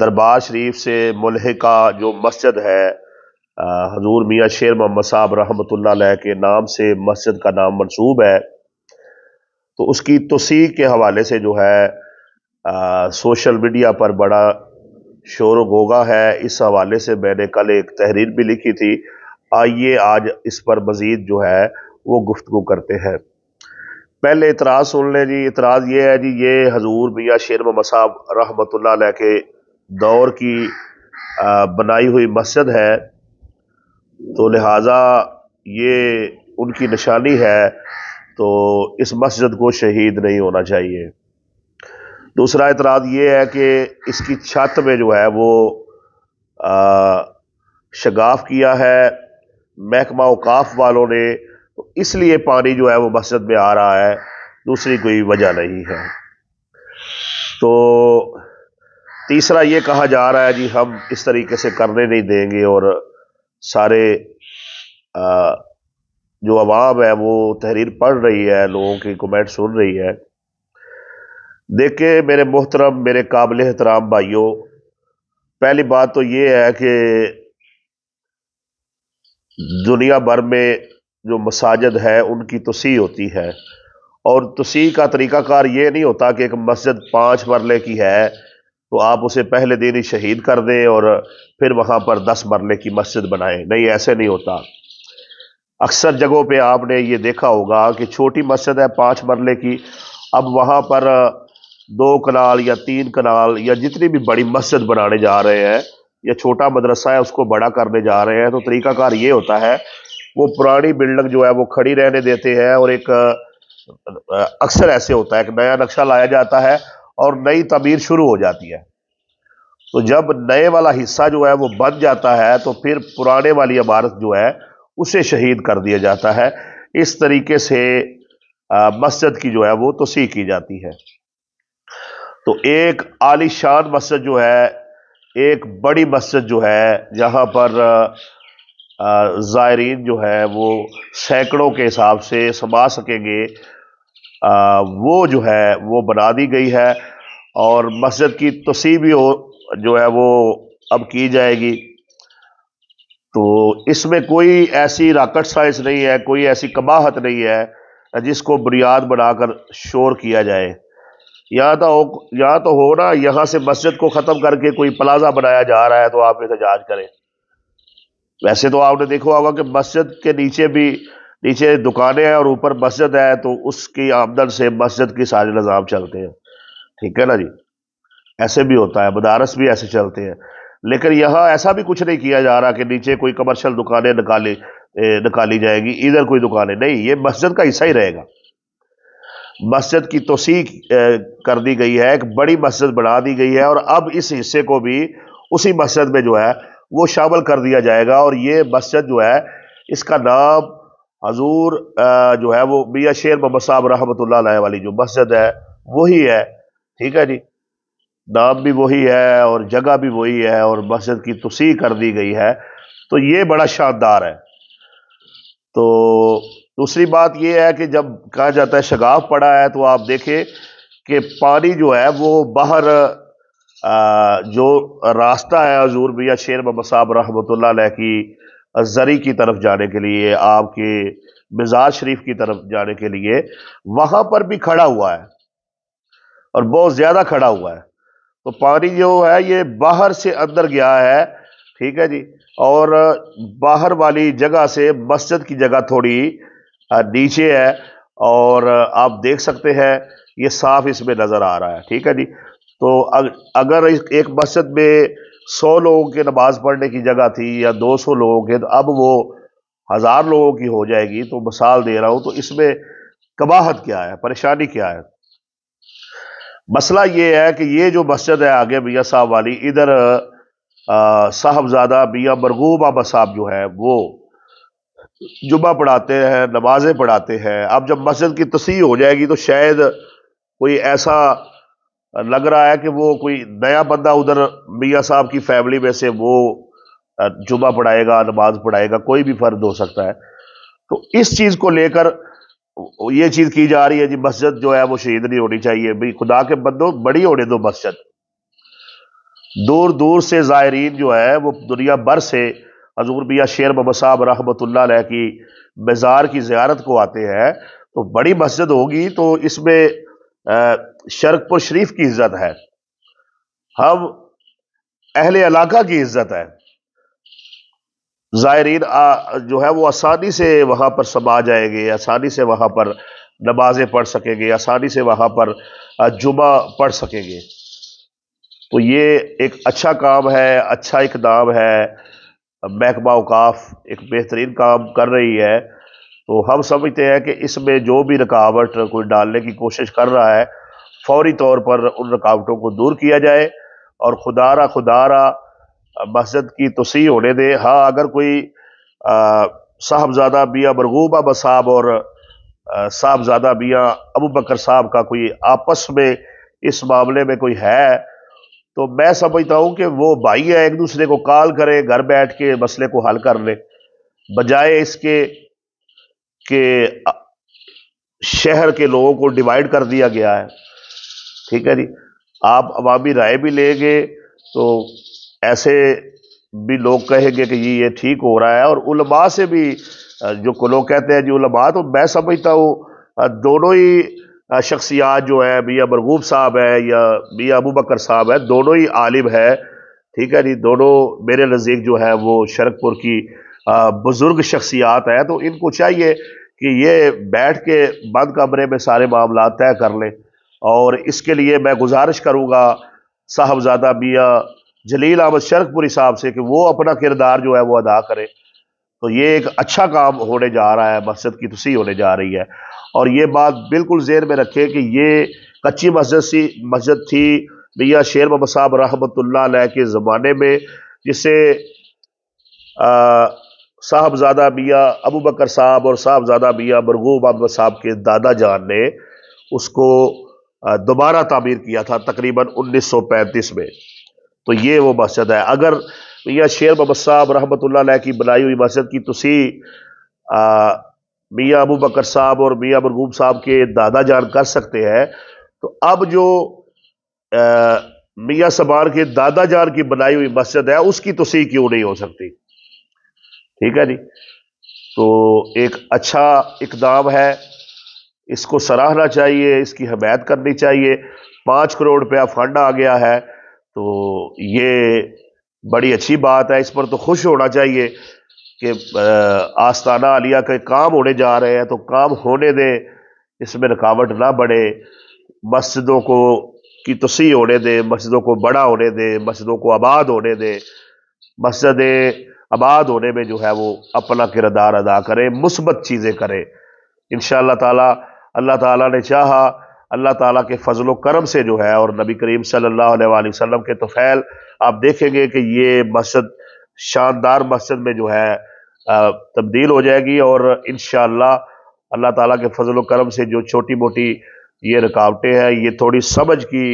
دربار شریف سے ملحقہ جو مسجد ہے حضور میاں شیر محمد صاحب رحمۃ اللہ علیہ کے نام سے مسجد کا نام منسوب ہے، تو اس کی توسیع کے حوالے سے جو ہے سوشل میڈیا پر بڑا شور و غوغا ہے۔ اس حوالے سے میں نے کل ایک تحریر بھی لکھی تھی، آئیے آج اس پر مزید جو ہے وہ گفتگو کرتے ہیں۔ پہلے اعتراض سن لیں جی۔ اعتراض یہ ہے جی، یہ حضور میاں شیر محمد صاحب رحمۃ اللہ علیہ کے دور کی بنائی ہوئی مسجد ہے، تو لہٰذا یہ ان کی نشانی ہے، تو اس مسجد کو شہید نہیں ہونا چاہیے۔ دوسرا اعتراض یہ ہے کہ اس کی چھت میں جو ہے وہ شگاف کیا ہے محکمہ اوقاف والوں نے، تو اس لیے پانی جو ہے وہ مسجد میں آ رہا ہے، دوسری کوئی وجہ نہیں ہے۔ تو تیسرا یہ کہا جا رہا ہے جی ہم اس طریقے سے کرنے نہیں دیں گے، اور سارے جو عوام ہے وہ تحریر پڑھ رہی ہے، لوگوں کی کمنٹ سن رہی ہے۔ دیکھیں میرے محترم، میرے قابل احترام بھائیوں، پہلی بات تو یہ ہے کہ دنیا بھر میں جو مساجد ہے ان کی توسیع ہوتی ہے، اور توسیع کا طریقہ کار یہ نہیں ہوتا کہ ایک مسجد 5 مرلے کی ہے تو آپ اسے پہلے دن ہی شہید کر دیں اور پھر وہاں پر 10 مرلے کی مسجد بنائیں۔ نہیں، ایسے نہیں ہوتا۔ اکثر جگہوں پہ آپ نے یہ دیکھا ہوگا کہ چھوٹی مسجد ہے 5 مرلے کی، اب وہاں پر 2 کنال یا 3 کنال یا جتنی بھی بڑی مسجد بنانے جا رہے ہیں، یا چھوٹا مدرسہ ہے اس کو بڑا کرنے جا رہے ہیں، تو طریقہ کار یہ ہوتا ہے وہ پرانی بلڈنگ جو ہے وہ کھڑی رہنے دیتے ہیں، اور ایک اکثر ایسے ہوتا ہے کہ نیا نقشہ لایا جاتا ہے اور نئی تعمیر شروع ہو جاتی ہے۔ تو جب نئے والا حصہ جو ہے وہ بن جاتا ہے تو پھر پرانے والی عمارت جو ہے اسے شہید کر دیا جاتا ہے۔ اس طریقے سے مسجد کی جو ہے وہ توسیع کی جاتی ہے۔ تو ایک عالی شان مسجد جو ہے، ایک بڑی مسجد جو ہے جہاں پر زائرین جو ہے وہ سینکڑوں کے حساب سے سما سکیں گے، وہ جو ہے وہ بنا دی گئی ہے، اور مسجد کی توسیع بھی جو ہے وہ اب کی جائے گی۔ تو اس میں کوئی ایسی راکٹ سائنس نہیں ہے، کوئی ایسی قباحت نہیں ہے جس کو بنیاد بنا کر شور کیا جائے۔ یہاں تو ہو نا، یہاں سے مسجد کو ختم کر کے کوئی پلازا بنایا جا رہا ہے تو آپ احتجاج کریں۔ ویسے تو آپ نے دیکھا ہوگا کہ مسجد کے نیچے دکانیں ہیں اور اوپر مسجد ہے، تو اس کی آمدن سے مسجد کے سارے نظام چلتے ہیں، ٹھیک ہے نا جی۔ ایسے بھی ہوتا ہے، مدارس بھی ایسے چلتے ہیں، لیکن یہاں ایسا بھی کچھ نہیں کیا جا رہا کہ نیچے کوئی کمرشل دکانیں نکالی جائے گی، ادھر کوئی دکانیں نہیں، یہ مسجد کا حصہ ہی رہے گا۔ مسجد کی توسیع کر دی گئی ہے، ایک بڑی مسجد بنا دی گئی ہے، اور اب اس حصے کو بھی اسی مسجد میں جو ہے وہ شامل کر دیا جائے گا، اور یہ مسجد جو ہے اس کا نام حضور جو ہے وہ میاں شیر محمد صاحب رحمۃ اللہ علیہ والی جو مسجد ہے وہی ہے، ٹھیک ہے جی۔ نام بھی وہی ہے اور جگہ بھی وہی ہے، اور مسجد کی توسیع کر دی گئی ہے، تو یہ بڑا شاندار ہے۔ تو دوسری بات یہ ہے کہ جب کہا جاتا ہے شگاف پڑا ہے، تو آپ دیکھیں کہ پانی جو ہے وہ باہر جو راستہ ہے حضور میاں شیر محمد صاحب رحمۃ اللہ علیہ کی زری کی طرف جانے کے لیے، آپ کے مزار شریف کی طرف جانے کے لیے، وہاں پر بھی کھڑا ہوا ہے اور بہت زیادہ کھڑا ہوا ہے۔ تو پانی جو ہے یہ باہر سے اندر گیا ہے، ٹھیک ہے جی، اور باہر والی جگہ سے مسجد کی جگہ تھوڑی نیچے ہے، اور آپ دیکھ سکتے ہیں یہ صاف اس میں نظر آ رہا ہے، ٹھیک ہے جی۔ تو اگر ایک مسجد میں 100 لوگوں کی نماز پڑھنے کی جگہ تھی یا 200 لوگوں کے، تو اب وہ 1000 لوگوں کی ہو جائے گی۔ تو مثال دے رہا ہوں، تو اس میں قباحت کیا ہے، پریشانی کیا ہے؟ مسئلہ یہ ہے کہ یہ جو مسجد ہے آگے میاں صاحب والی، ادھر صاحبزادہ میاں مرغوب احمد صاحب جو ہے وہ جمعہ پڑھاتے ہیں، نمازیں پڑھاتے ہیں۔ اب جب مسجد کی توسیع ہو جائے گی تو شاید کوئی ایسا لگ رہا ہے کہ وہ کوئی نیا بندہ ادھر میاں صاحب کی فیملی میں سے وہ جمعہ پڑھائے گا، نماز پڑھائے گا، کوئی بھی فرد ہو سکتا ہے۔ تو اس چیز کو لے کر یہ چیز کی جا رہی ہے جی مسجد جو ہے وہ شہید نہیں ہونی چاہیے، بھئی خدا کے بندو بڑی ہونے دو مسجد۔ دور دور سے زائرین جو ہے وہ دنیا بھر سے حضور میاں شیر محمد صاحب رحمۃ اللہ علیہ کی مزار کی زیارت کو آتے ہیں، تو بڑی مسجد ہوگی تو اس میں شرق پور شریف کی عزت ہے، ہم اہل علاقہ کی عزت ہے، زائرین جو ہے وہ آسانی سے وہاں پر سما جائیں گے، آسانی سے وہاں پر نمازیں پڑھ سکیں گے، آسانی سے وہاں پر جمعہ پڑھ سکیں گے۔ تو یہ ایک اچھا کام ہے، اچھا اقدام ہے، محکمہ اوقاف ایک بہترین کام کر رہی ہے۔ تو ہم سمجھتے ہیں کہ اس میں جو بھی رکاوٹ کوئی ڈالنے کی کوشش کر رہا ہے فوری طور پر ان رکاوٹوں کو دور کیا جائے، اور خدا را مسجد کی توسیع ہونے دے۔ ہاں اگر کوئی صاحبزادہ میاں مرغوب احمد صاحب اور صاحبزادہ میاں ابو بکر صاحب کا کوئی آپس میں اس معاملے میں کوئی ہے، تو میں سمجھتا ہوں کہ وہ بھائی ہے، ایک دوسرے کو کال کرے، گھر بیٹھ کے مسئلے کو حل کر لے، بجائے اس کے کہ شہر کے لوگوں کو ڈیوائیڈ کر دیا گیا ہے۔ ٹھیک ہے جی، آپ عوامی رائے بھی لیں گے تو ایسے بھی لوگ کہیں گے کہ یہ ٹھیک ہو رہا ہے، اور علماء سے بھی جو لوگ کہتے ہیں جی علماء، تو میں سمجھتا ہوں دونوں ہی شخصیات جو ہے میاں مرغوب صاحب ہے یا میاں ابو بکر صاحب ہے، دونوں ہی عالم ہے۔ ٹھیک ہے جی، دونوں میرے نزدیک جو ہے وہ شرق پور کی بزرگ شخصیات ہے، تو ان کو چاہیے کہ یہ بیٹھ کے بند کمرے میں سارے معاملات طے کر لیں، اور اس کے لیے میں گزارش کروں گا صاحبزادہ میاں جلیل احمد شرق پوری صاحب سے کہ وہ اپنا کردار جو ہے وہ ادا کرے۔ تو یہ ایک اچھا کام ہونے جا رہا ہے، مسجد کی توسیع ہونے جا رہی ہے، اور یہ بات بالکل ذہن میں رکھے کہ یہ کچی مسجد تھی میاں شیر محمد صاحب رحمۃ اللہ علیہ کے زمانے میں، جسے صاحبزادہ میاں ابو بکر صاحب اور صاحبزادہ میاں مرغوب احمد صاحب کے دادا جان نے اس کو دوبارہ تعمیر کیا تھا تقریباً 1935 میں۔ تو یہ وہ مسجد ہے۔ اگر میاں شیر محمد صاحب رحمۃ اللہ علیہ کی بنائی ہوئی مسجد کی توسیع میاں ابو بکر صاحب اور میاں مرغوب صاحب کے دادا جان کر سکتے ہیں، تو اب جو میاں سبار کے دادا جان کی بنائی ہوئی مسجد ہے اس کی توسیع کیوں نہیں ہو سکتی؟ ٹھیک ہے جی، تو ایک اچھا اقدام ہے، اس کو سراہنا چاہیے، اس کی حمایت کرنی چاہیے۔ 5 کروڑ روپیہ فنڈ آ گیا ہے، تو یہ بڑی اچھی بات ہے، اس پر تو خوش ہونا چاہیے کہ آستانہ عالیہ کے کام ہونے جا رہے ہیں، تو کام ہونے دیں، اس میں رکاوٹ نہ بڑھے، مسجدوں کو کی توسیع ہونے دیں، مسجدوں کو بڑا ہونے دیں، مسجدوں کو آباد ہونے دیں، مسجدیں آباد ہونے میں جو ہے وہ اپنا کردار ادا کریں، مثبت چیزیں کریں۔ انشاءاللہ تعالی اللہ تعالیٰ نے چاہا، اللہ تعالیٰ کے فضل و کرم سے جو ہے، اور نبی کریم صلی اللہ علیہ وآلہ وسلم کے طفیل، آپ دیکھیں گے کہ یہ مسجد شاندار مسجد میں جو ہے تبدیل ہو جائے گی، اور انشاءاللہ اللہ تعالیٰ کے فضل و کرم سے جو چھوٹی موٹی یہ رکاوٹیں ہیں، یہ تھوڑی سمجھ کی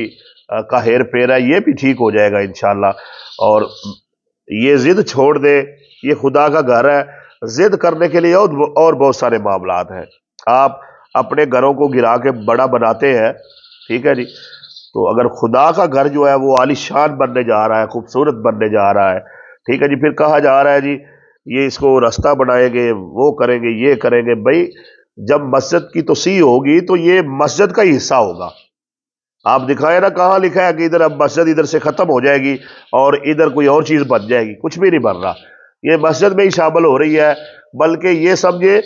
کا ہیر پھیر ہے، یہ بھی ٹھیک ہو جائے گا انشاءاللہ۔ اور یہ ضد چھوڑ دے، یہ خدا کا گھر ہے، ضد کرنے کے لیے اور بہت سارے معاملات ہیں۔ آپ اپنے گھروں کو گرا کے بڑا بناتے ہیں، ٹھیک ہے جی، تو اگر خدا کا گھر جو ہے وہ عالی شان بننے جا رہا ہے، خوبصورت بننے جا رہا ہے، ٹھیک ہے جی، پھر کہا جا رہا ہے جی یہ اس کو راستہ بنائیں گے، وہ کریں گے، یہ کریں گے۔ بھائی جب مسجد کی توسیع ہوگی تو یہ مسجد کا ہی حصہ ہوگا۔ آپ دکھائیں نا کہاں لکھا ہے کہ ادھر اب مسجد ادھر سے ختم ہو جائے گی اور ادھر کوئی اور چیز بن جائے گی؟ کچھ بھی نہیں بن رہا، یہ مسجد میں ہی شامل ہو رہی ہے۔ بلکہ یہ سمجھے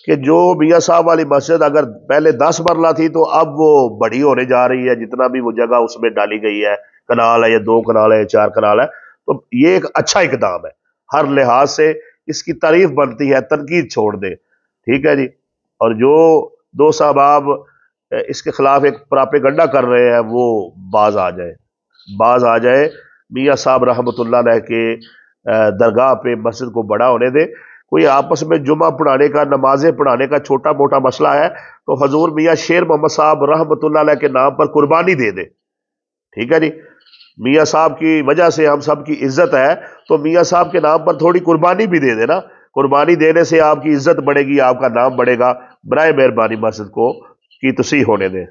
کہ جو میاں صاحب والی مسجد اگر پہلے 10 مرلہ تھی تو اب وہ بڑی ہونے جا رہی ہے، جتنا بھی وہ جگہ اس میں ڈالی گئی ہے، کنال ہے یا 2 کنال ہے یا 4 کنال ہے، تو یہ ایک اچھا اقدام ہے، ہر لحاظ سے اس کی تعریف بنتی ہے، تنقید چھوڑ دے، ٹھیک ہے جی۔ اور جو دوست احباب اس کے خلاف ایک پراپیگنڈا کر رہے ہیں وہ باز آ جائے، میاں صاحب رحمۃ اللہ علیہ کے درگاہ پہ مسجد کو بڑا ہونے دے۔ کوئی آپس میں جمعہ پڑھانے کا، نمازیں پڑھانے کا چھوٹا موٹا مسئلہ ہے تو حضور میاں شیر محمد صاحب رحمۃ اللہ علیہ کے نام پر قربانی دے دے، ٹھیک ہے جی۔ میاں صاحب کی وجہ سے ہم سب کی عزت ہے، تو میاں صاحب کے نام پر تھوڑی قربانی بھی دے دے نا، قربانی دینے سے آپ کی عزت بڑھے گی، آپ کا نام بڑھے گا، برائے مہربانی مسجد کو کی توسیع ہونے دیں۔